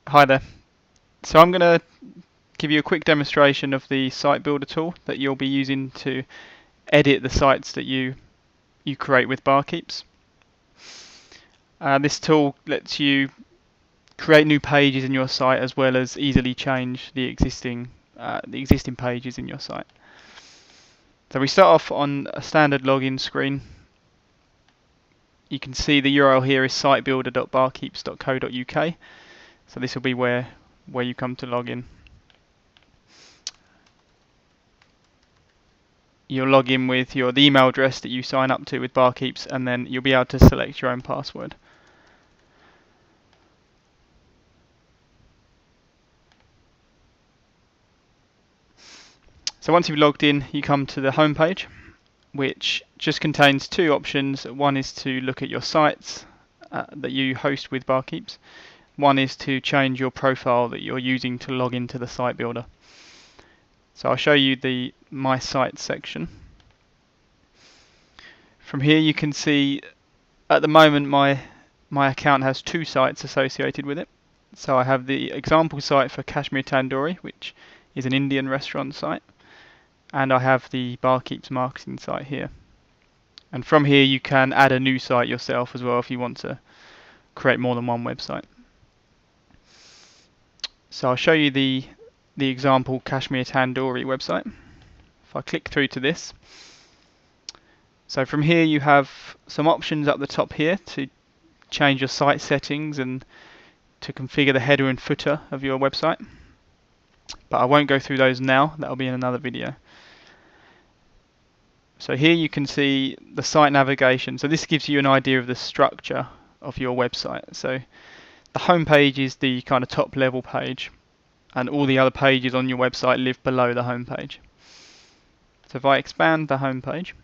Hi there. So I'm going to give you a quick demonstration of the Site Builder tool that you'll be using to edit the sites that you create with Barkeeps. This tool lets you create new pages in your site as well as easily change the existing pages in your site. So we start off on a standard login screen. You can see the URL here is sitebuilder.barkeeps.co.uk. So this will be where you come to log in. You'll log in with the email address that you sign up to with Barkeeps, and then you'll be able to select your own password. So once you've logged in, you come to the home page, which just contains two options. One is to look at your sites that you host with Barkeeps. One is to change your profile that you're using to log into the site builder. So I'll show you the My Sites section. From here you can see at the moment my account has two sites associated with it. So I have the example site for Kashmir Tandoori, which is an Indian restaurant site, and I have the Barkeeps marketing site here. And from here you can add a new site yourself as well if you want to create more than one website. So I'll show you the example Kashmir Tandoori website. If I click through to this, so from here you have some options up the top here to change your site settings and to configure the header and footer of your website. But I won't go through those now, that'll be in another video. So here you can see the site navigation. So this gives you an idea of the structure of your website. So the home page is the kind of top level page, and all the other pages on your website live below the home page. So if I expand the home page,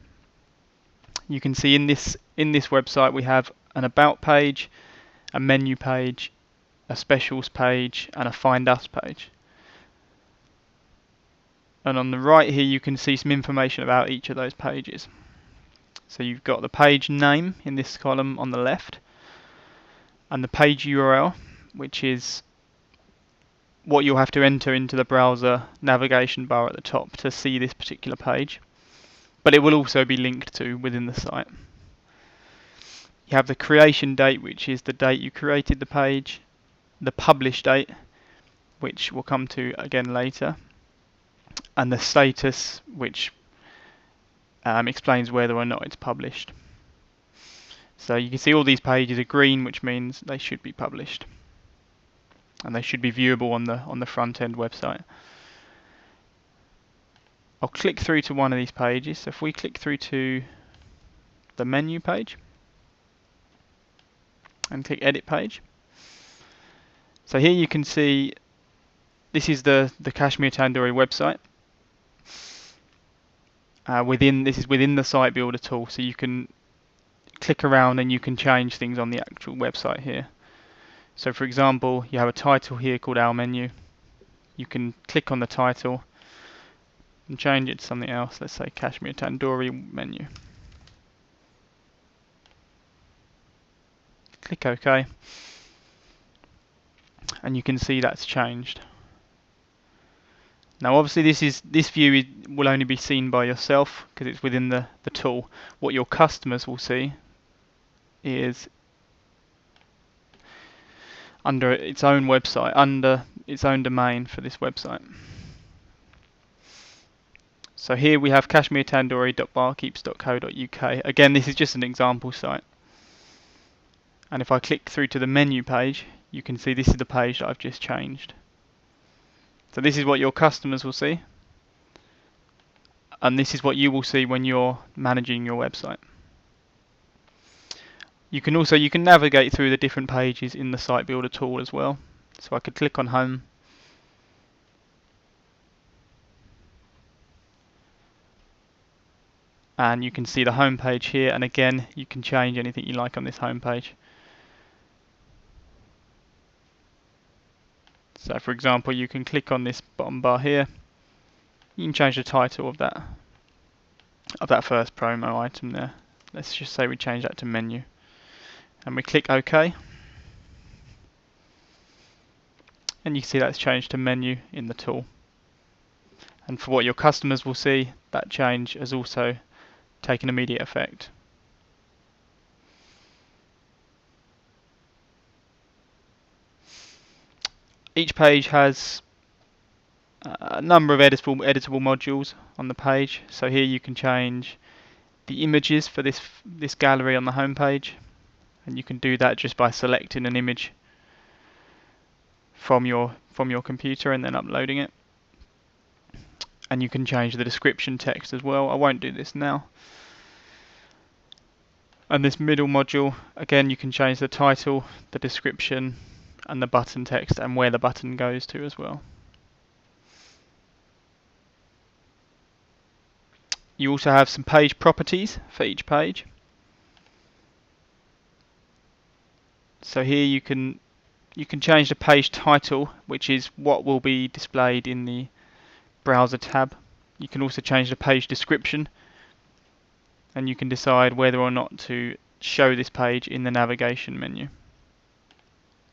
you can see in this website we have an about page, a menu page, a specials page, and a find us page. And on the right here you can see some information about each of those pages. So you've got the page name in this column on the left, and the page URL, which is what you'll have to enter into the browser navigation bar at the top to see this particular page. But it will also be linked to within the site. You have the creation date, which is the date you created the page, the publish date, which we'll come to again later, and the status, which explains whether or not it's published. So you can see all these pages are green, which means they should be published, and they should be viewable on the front end website. I'll click through to one of these pages. So if we click through to the menu page and click edit page, so here you can see this is the Kashmir Tandoori website. This is within the Site Builder tool, so you can click around and you can change things on the actual website here. So for example, you have a title here called Our Menu. You can click on the title and change it to something else. Let's say Kashmir Tandoori menu. Click OK, and you can see that's changed. Now obviously this view will only be seen by yourself because it's within the tool. What your customers will see is under its own website, under its own domain for this website. So here we have kashmirtandoori.barkeeps.co.uk. Again, this is just an example site. And if I click through to the menu page, you can see this is the page that I've just changed. So this is what your customers will see, and this is what you will see when you're managing your website. You can navigate through the different pages in the Site Builder tool as well. So I could click on Home, and you can see the home page here, and again you can change anything you like on this home page. So for example, you can click on this bottom bar here. You can change the title of that first promo item there. Let's just say we change that to menu, and we click OK. and you can see that's changed to menu in the tool. And for what your customers will see, that change has also taken immediate effect. Each page has a number of editable modules on the page. So here you can change the images for this gallery on the home page, and you can do that just by selecting an image from your computer and then uploading it. And you can change the description text as well. I won't do this now. And this middle module, again, you can change the title, the description, and the button text, and where the button goes to as well. You also have some page properties for each page. So here you can change the page title, which is what will be displayed in the browser tab. You can also change the page description, and you can decide whether or not to show this page in the navigation menu,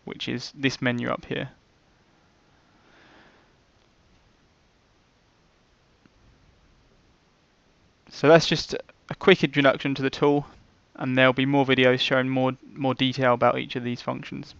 which is this menu up here. So that's just a quick introduction to the tool, and there'll be more videos showing more detail about each of these functions.